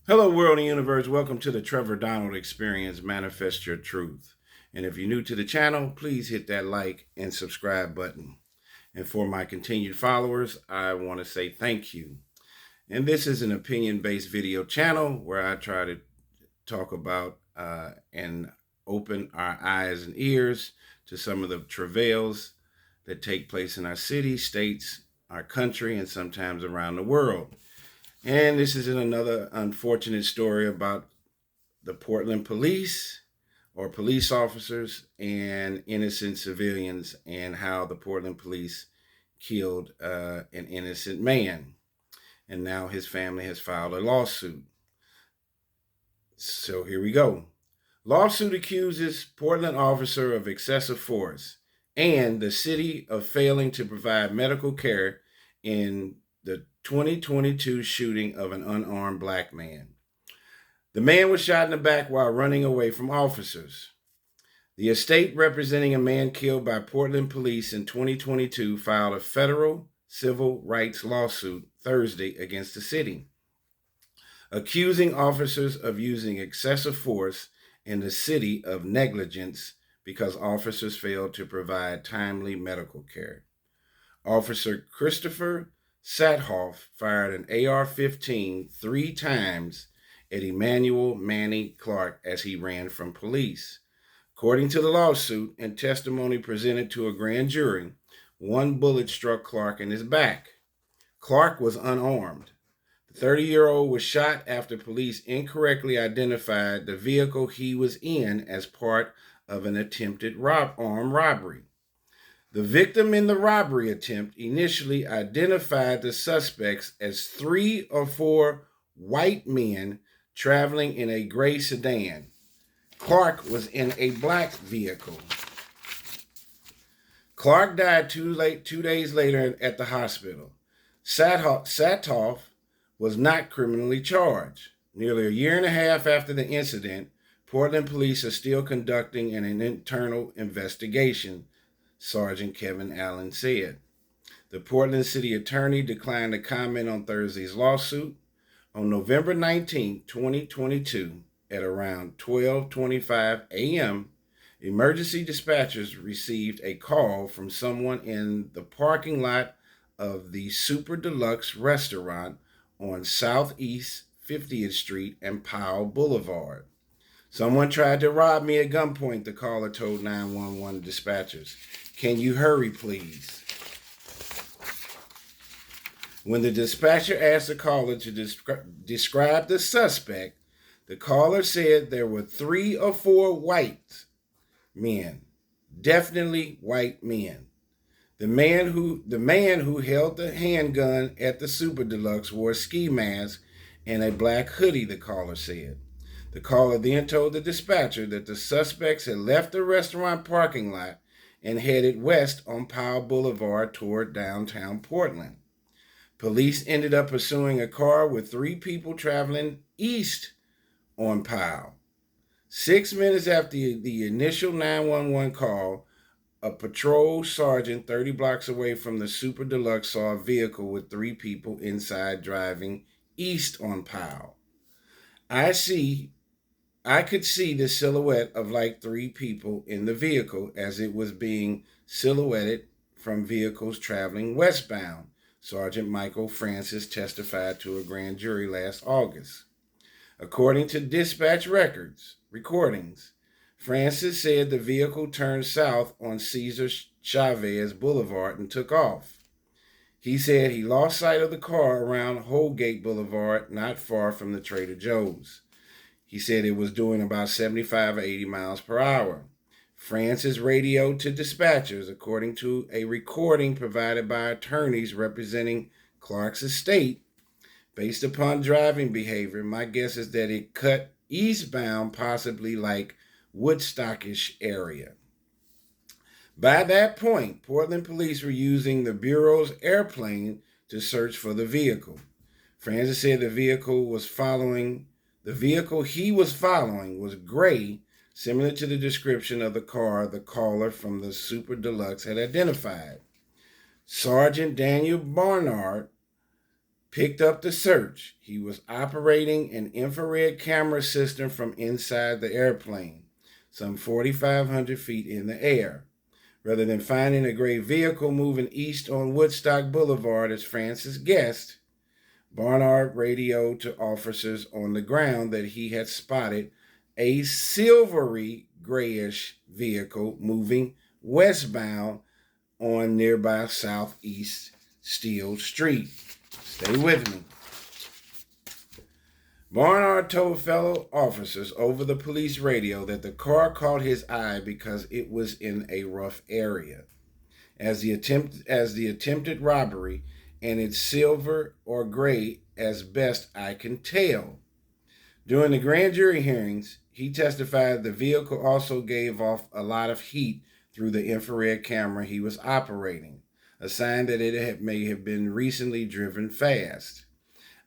Hello, world and universe. Welcome to the Trevor Donald Experience. Manifest your truth. And if you're new to the channel, please hit that like and subscribe button. And for my continued followers, I want to say thank you. And this is an opinion-based video channel where I try to talk about and open our eyes and ears to some of the travails that take place in our cities, states, our country, and sometimes around the world. And this is another unfortunate story about the Portland police or police officers and innocent civilians and how the Portland police killed an innocent man. And now his family has filed a lawsuit. So here we go. Lawsuit accuses Portland officer of excessive force and the city of failing to provide medical care in the 2022 shooting of an unarmed black man. The man was shot in the back while running away from officers. The estate representing a man killed by Portland police in 2022 filed a federal civil rights lawsuit Thursday against the city, accusing officers of using excessive force in the city of negligence because officers failed to provide timely medical care. Officer Christopher Sathoff fired an AR-15 3 times at Emmanuel Manny Clark as he ran from police. According to the lawsuit and testimony presented to a grand jury, one bullet struck Clark in his back. Clark was unarmed. The 30-year-old was shot after police incorrectly identified the vehicle he was in as part of an attempted armed robbery. The victim in the robbery attempt initially identified the suspects as 3 or 4 white men traveling in a gray sedan. Clark was in a black vehicle. Clark died 2 days later at the hospital. Sathoff was not criminally charged. Nearly a year and a half after the incident, Portland police are still conducting an internal investigation, Sergeant Kevin Allen said. The Portland City Attorney declined to comment on Thursday's lawsuit. On November 19, 2022, at around 12:25 a.m., emergency dispatchers received a call from someone in the parking lot of the Super Deluxe restaurant on Southeast 50th Street and Powell Boulevard. Someone tried to rob me at gunpoint, the caller told 911 dispatchers. Can you hurry, please? When the dispatcher asked the caller to describe the suspect, the caller said there were 3 or 4 white men, definitely white men. The man who held the handgun at the Super Deluxe wore a ski mask and a black hoodie, the caller said. The caller then told the dispatcher that the suspects had left the restaurant parking lot and headed west on Powell Boulevard toward downtown Portland. Police ended up pursuing a car with 3 people traveling east on Powell. 6 minutes after the initial 911 call, a patrol sergeant 30 blocks away from the Super Deluxe saw a vehicle with 3 people inside driving east on Powell. I could see the silhouette of like 3 people in the vehicle as it was being silhouetted from vehicles traveling westbound, Sergeant Michael Francis testified to a grand jury last August. According to dispatch recordings, Francis said the vehicle turned south on Cesar Chavez Boulevard and took off. He said he lost sight of the car around Holgate Boulevard, not far from the Trader Joe's. He said it was doing about 75 or 80 miles per hour. Francis radioed to dispatchers, according to a recording provided by attorneys representing Clark's estate. Based upon driving behavior, my guess is that it cut eastbound, possibly like Woodstockish area. By that point, Portland police were using the Bureau's airplane to search for the vehicle. Francis said the vehicle he was following was gray, similar to the description of the car the caller from the Super Deluxe had identified. Sergeant Daniel Barnard picked up the search. He was operating an infrared camera system from inside the airplane, some 4,500 feet in the air. Rather than finding a gray vehicle moving east on Woodstock Boulevard, as Francis guessed, Barnard radioed to officers on the ground that he had spotted a silvery grayish vehicle moving westbound on nearby Southeast Steel Street. Stay with me. Barnard told fellow officers over the police radio that the car caught his eye because it was in a rough area, as the attempted robbery, and it's silver or gray as best I can tell. During the grand jury hearings, he testified the vehicle also gave off a lot of heat through the infrared camera he was operating, a sign that may have been recently driven fast.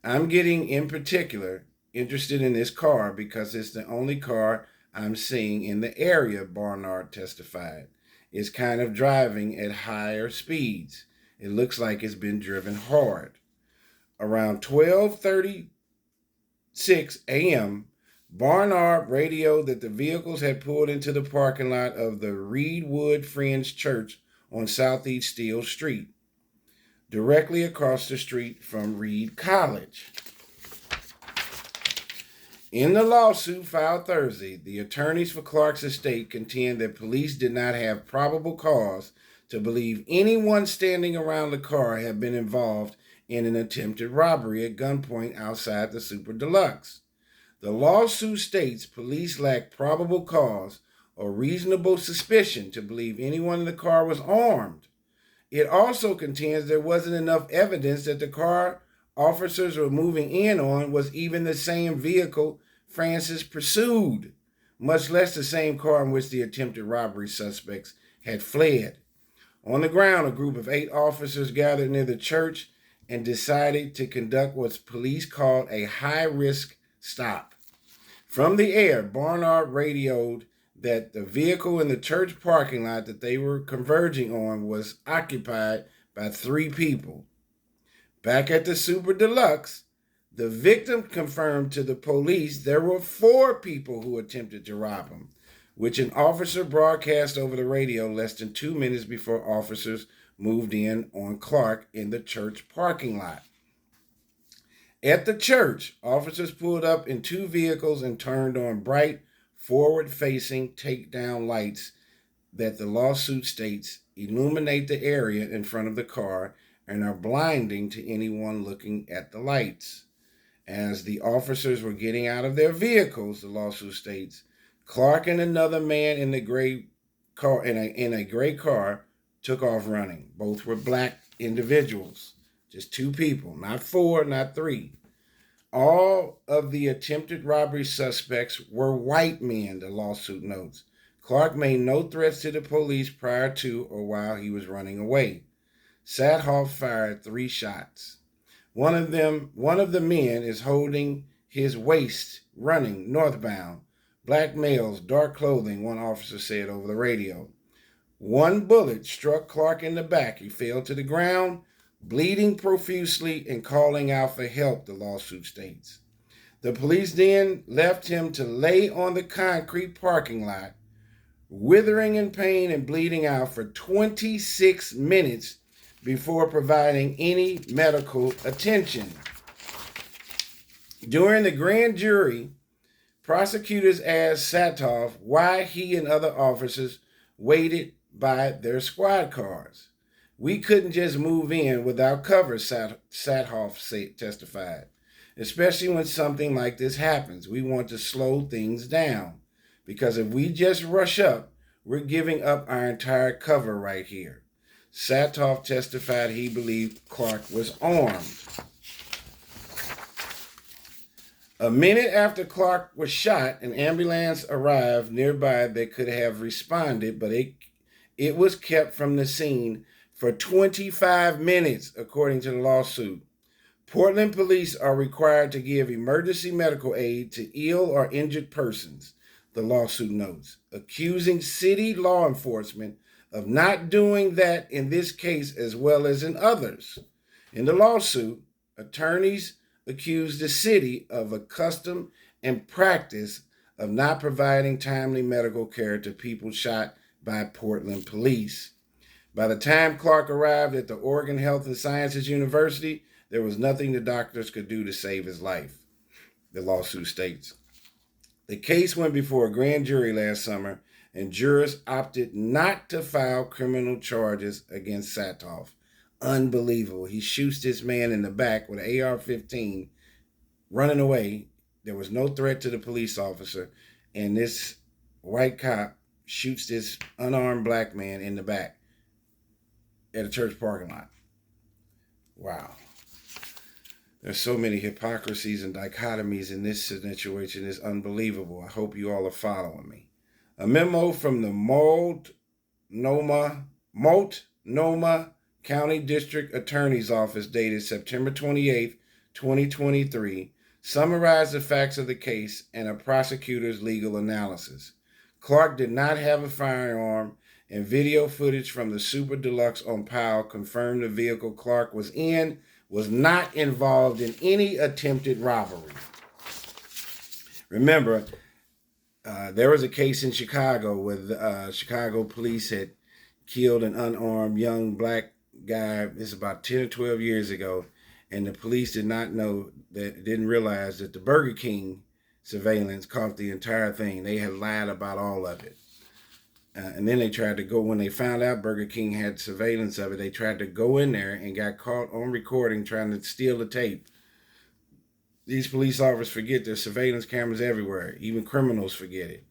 I'm getting, in particular, interested in this car because it's the only car I'm seeing in the area, Barnard testified. It's kind of driving at higher speeds. It looks like it's been driven hard. Around 12:36 a.m., Barnard radioed that the vehicles had pulled into the parking lot of the Reedwood Friends Church on Southeast Steel Street, directly across the street from Reed College. In the lawsuit filed Thursday, the attorneys for Clark's estate contend that police did not have probable cause to believe anyone standing around the car had been involved in an attempted robbery at gunpoint outside the Super Deluxe. The lawsuit states police lacked probable cause or reasonable suspicion to believe anyone in the car was armed. It also contends there wasn't enough evidence that the car officers were moving in on was even the same vehicle Francis pursued, much less the same car in which the attempted robbery suspects had fled. On the ground, a group of 8 officers gathered near the church and decided to conduct what police called a high-risk stop. From the air, Barnard radioed that the vehicle in the church parking lot that they were converging on was occupied by 3 people. Back at the Super Deluxe, the victim confirmed to the police there were 4 people who attempted to rob him, which an officer broadcast over the radio less than 2 minutes before officers moved in on Clark in the church parking lot. At the church, officers pulled up in 2 vehicles and turned on bright, forward-facing takedown lights that the lawsuit states illuminate the area in front of the car and are blinding to anyone looking at the lights. As the officers were getting out of their vehicles, the lawsuit states, Clark and another man in a gray car took off running. Both were black individuals. Just 2 people, not 4, not 3. All of the attempted robbery suspects were white men, the lawsuit notes. Clark made no threats to the police prior to or while he was running away. Sathoff fired 3 shots. One of the men is holding his waist, running northbound. Black males, dark clothing, one officer said over the radio. 1 bullet struck Clark in the back. He fell to the ground, bleeding profusely and calling out for help, the lawsuit states. The police then left him to lay on the concrete parking lot, withering in pain and bleeding out for 26 minutes before providing any medical attention. During the grand jury, prosecutors asked Sathoff why he and other officers waited by their squad cars. We couldn't just move in without cover, Sathoff testified. Especially when something like this happens, we want to slow things down. Because if we just rush up, we're giving up our entire cover right here. Sathoff testified he believed Clark was armed. A minute after Clark was shot, an ambulance arrived nearby that could have responded, but it was kept from the scene for 25 minutes, according to the lawsuit. Portland police are required to give emergency medical aid to ill or injured persons, the lawsuit notes, accusing city law enforcement of not doing that in this case as well as in others. In the lawsuit, attorneys accused the city of a custom and practice of not providing timely medical care to people shot by Portland police. By the time Clark arrived at the Oregon Health and Sciences University, there was nothing the doctors could do to save his life, the lawsuit states. The case went before a grand jury last summer, and jurors opted not to file criminal charges against Satov. Unbelievable. He shoots this man in the back with an AR-15, running away. There was no threat to the police officer, and this white cop shoots this unarmed black man in the back at a church parking lot. Wow. There's so many hypocrisies and dichotomies in this situation. It's unbelievable. I hope you all are following me. A memo from the Multnomah County District Attorney's Office dated September 28, 2023, summarized the facts of the case and a prosecutor's legal analysis. Clark did not have a firearm, and video footage from the Super Deluxe on Powell confirmed the vehicle Clark was in was not involved in any attempted robbery. Remember, there was a case in Chicago where Chicago police had killed an unarmed young black guy. This is about 10 or 12 years ago, and the police didn't realize that the Burger King surveillance caught the entire thing. They had lied about all of it. And then they tried to go, when they found out Burger King had surveillance of it, they tried to go in there and got caught on recording trying to steal the tape. These police officers forget there's surveillance cameras everywhere. Even criminals forget it.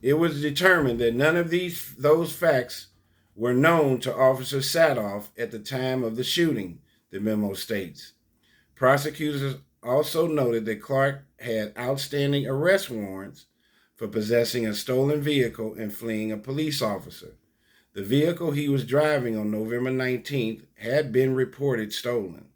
It was determined that none of those facts were known to Officer Satov at the time of the shooting, the memo states. Prosecutors also noted that Clark had outstanding arrest warrants for possessing a stolen vehicle and fleeing a police officer. The vehicle he was driving on November 19th had been reported stolen.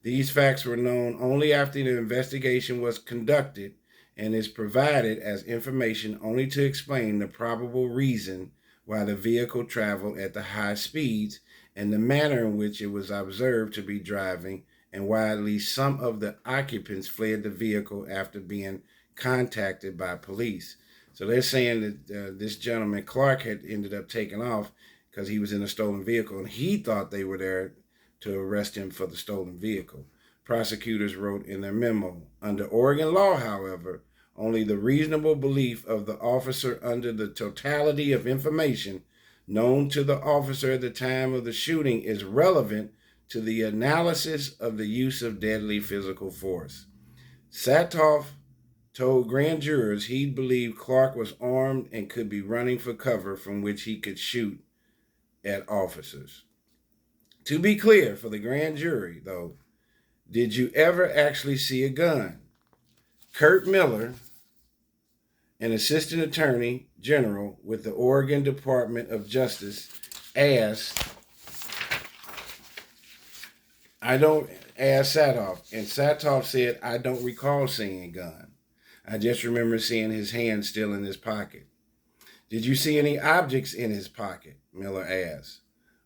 These facts were known only after the investigation was conducted and is provided as information only to explain the probable reason why the vehicle traveled at the high speeds and the manner in which it was observed to be driving, and why at least some of the occupants fled the vehicle after being contacted by police. So they're saying that this gentleman, Clark, had ended up taking off because he was in a stolen vehicle, and he thought they were there to arrest him for the stolen vehicle. Prosecutors wrote in their memo, under Oregon law, however, only the reasonable belief of the officer under the totality of information known to the officer at the time of the shooting is relevant to the analysis of the use of deadly physical force. Satov told grand jurors he believed Clark was armed and could be running for cover from which he could shoot at officers. To be clear for the grand jury, though, did you ever actually see a gun? Kurt Miller, an assistant attorney general with the Oregon Department of Justice, asked Satov, and Satov said, I don't recall seeing a gun. I just remember seeing his hand still in his pocket. Did you see any objects in his pocket? Miller asked.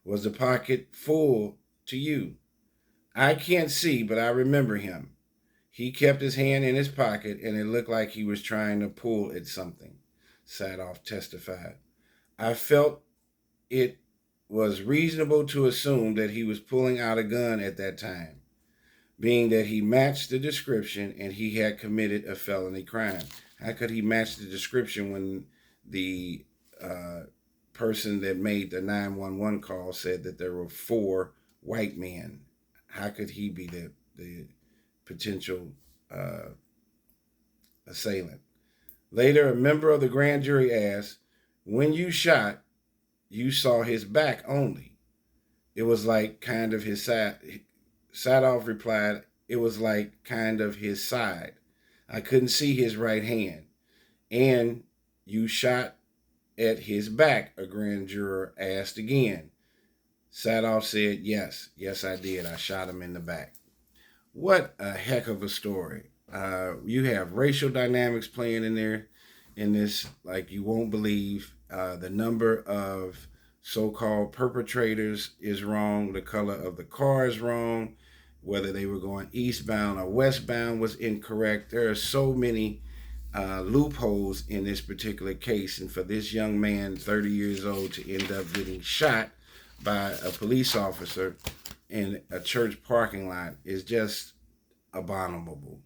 Was the pocket full to you? I can't see, but I remember him. He kept his hand in his pocket, and it looked like he was trying to pull at something, Satov testified. I felt it was reasonable to assume that he was pulling out a gun at that time, being that he matched the description and he had committed a felony crime. How could he match the description when the person that made the 911 call said that there were 4 white men? How could he be the potential assailant? Later, a member of the grand jury asked, when you shot, you saw his back only. It was like kind of his side. Satov replied, it was like kind of his side. I couldn't see his right hand. And you shot at his back, a grand juror asked again. Satov said, yes, I did. I shot him in the back. What a heck of a story. You have racial dynamics playing in there in this like you won't believe. The number of so-called perpetrators is wrong. The color of the car is wrong. whether they were going eastbound or westbound was incorrect. There are so many loopholes in this particular case, and for this young man, 30 years old, to end up getting shot by a police officer in a church parking lot is just abominable.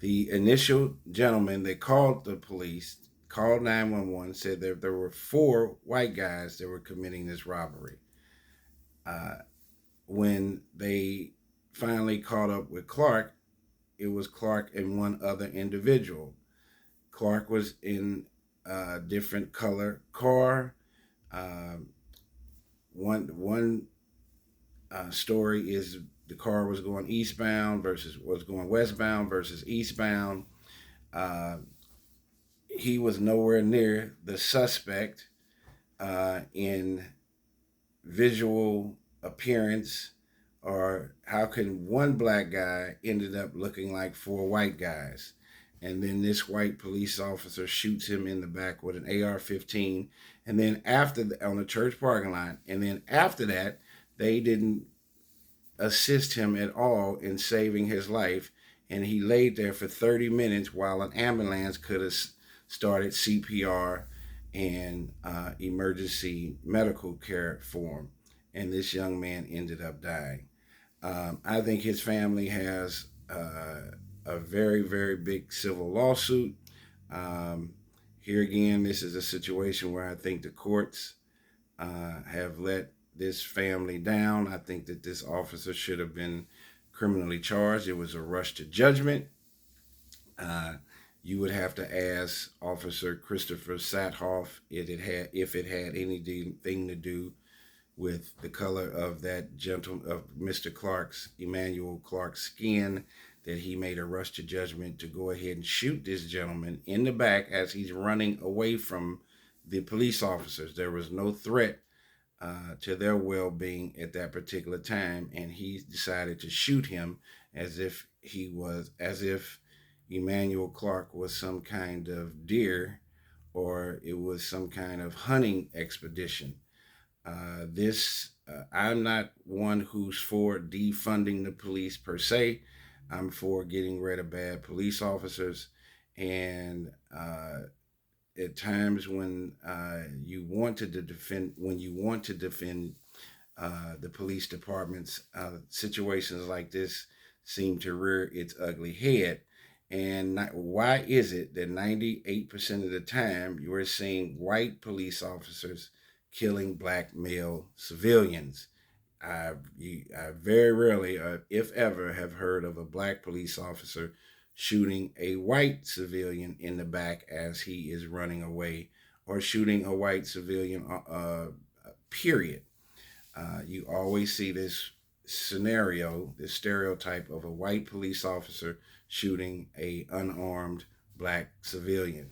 The initial gentleman that called the police, called 911, said that there were 4 white guys that were committing this robbery. When they finally caught up with Clark, it was Clark and one other individual. Clark was in a different color car. Um, one story is the car was going eastbound versus was going westbound versus eastbound. Uh, he was nowhere near the suspect in visual appearance, or how can one black guy ended up looking like 4 white guys? And then this white police officer shoots him in the back with an AR-15. And then on the church parking lot, and then after that, they didn't assist him at all in saving his life. And he laid there for 30 minutes while an ambulance could have started CPR and emergency medical care for him. And this young man ended up dying. I think his family has a very, very big civil lawsuit. Um, Here again, this is a situation where I think the courts have let this family down. I think that this officer should have been criminally charged. It was a rush to judgment. You would have to ask Officer Christopher Sathoff if it had anything to do with the color of Mr. Clark's, Emmanuel Clark's skin, that he made a rush to judgment to go ahead and shoot this gentleman in the back as he's running away from the police officers. There was no threat to their well-being at that particular time, and he decided to shoot him as if Emmanuel Clark was some kind of deer, or it was some kind of hunting expedition. I'm not one who's for defunding the police per se. I'm for getting rid of bad police officers, and at times when you want to defend the police departments, situations like this seem to rear its ugly head. And why is it that 98% of the time you are seeing white police officers killing black male civilians? I very rarely, if ever, have heard of a black police officer shooting a white civilian in the back as he is running away, or shooting a white civilian, period. You always see this scenario, this stereotype of a white police officer shooting a unarmed black civilian.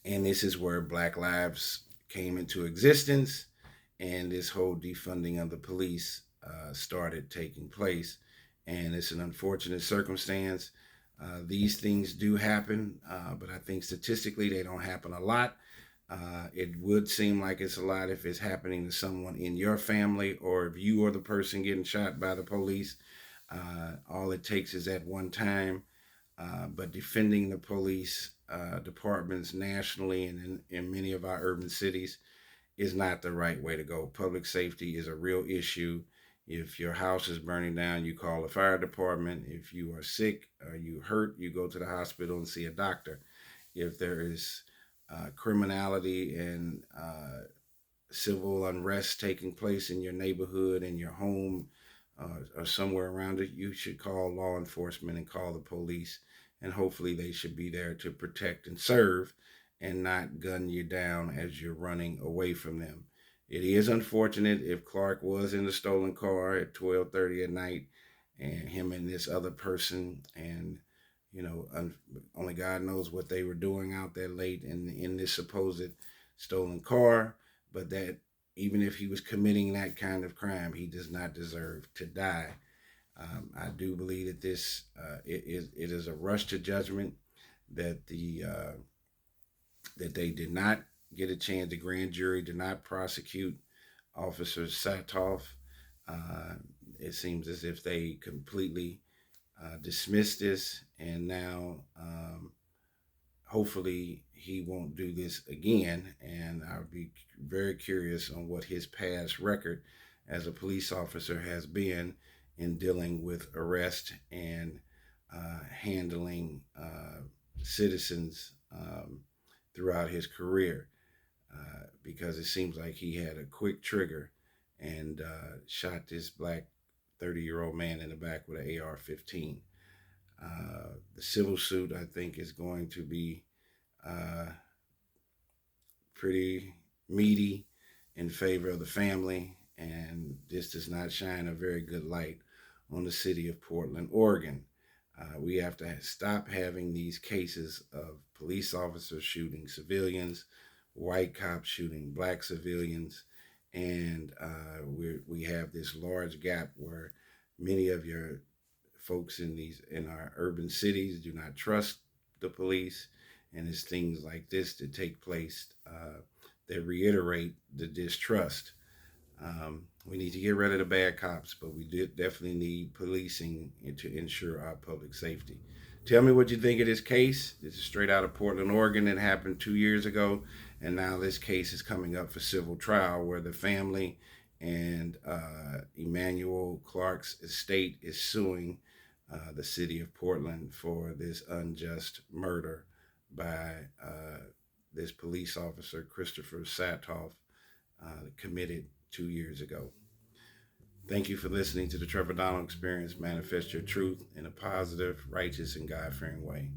And this is where Black Lives came into existence, and this whole defunding of the police started taking place. And it's an unfortunate circumstance. These things do happen, but I think statistically they don't happen a lot. It would seem like it's a lot if it's happening to someone in your family, or if you are the person getting shot by the police. All it takes is at one time. But defending the police departments nationally and in many of our urban cities is not the right way to go. Public safety is a real issue. If your house is burning down, you call the fire department. If you are sick or you hurt, you go to the hospital and see a doctor. If there is criminality and civil unrest taking place in your neighborhood, in your home, or somewhere around it, you should call law enforcement and call the police. And hopefully they should be there to protect and serve, and not gun you down as you're running away from them. It is unfortunate if Clark was in the stolen car at 12:30 at night, and him and this other person, and only God knows what they were doing out there late in this supposed stolen car. But that even if he was committing that kind of crime, he does not deserve to die. I do believe that it is a rush to judgment, that that they did not get a chance. The grand jury did not prosecute Officer Satoff. It seems as if they completely dismissed this, and now hopefully he won't do this again. And I'll be very curious on what his past record as a police officer has been in dealing with arrest and handling citizens throughout his career, because it seems like he had a quick trigger and shot this black 30-year-old man in the back with an AR-15. The civil suit, I think, is going to be uh, pretty meaty in favor of the family, and this does not shine a very good light on the city of Portland, Oregon. We have to stop having these cases of police officers shooting civilians, white cops shooting black civilians, and we have this large gap where many of your folks in our urban cities do not trust the police, and it's things like this that take place that reiterate the distrust. We need to get rid of the bad cops, but we definitely need policing to ensure our public safety. Tell me what you think of this case. This is straight out of Portland, Oregon. It happened 2 years ago, and now this case is coming up for civil trial, where the family and Emmanuel Clark's estate is suing the city of Portland for this unjust murder by this police officer, Christopher Satoff, committed 2 years ago. Thank you for listening to the Trevor Donald Experience. Manifest your truth in a positive, righteous, and God-fearing way.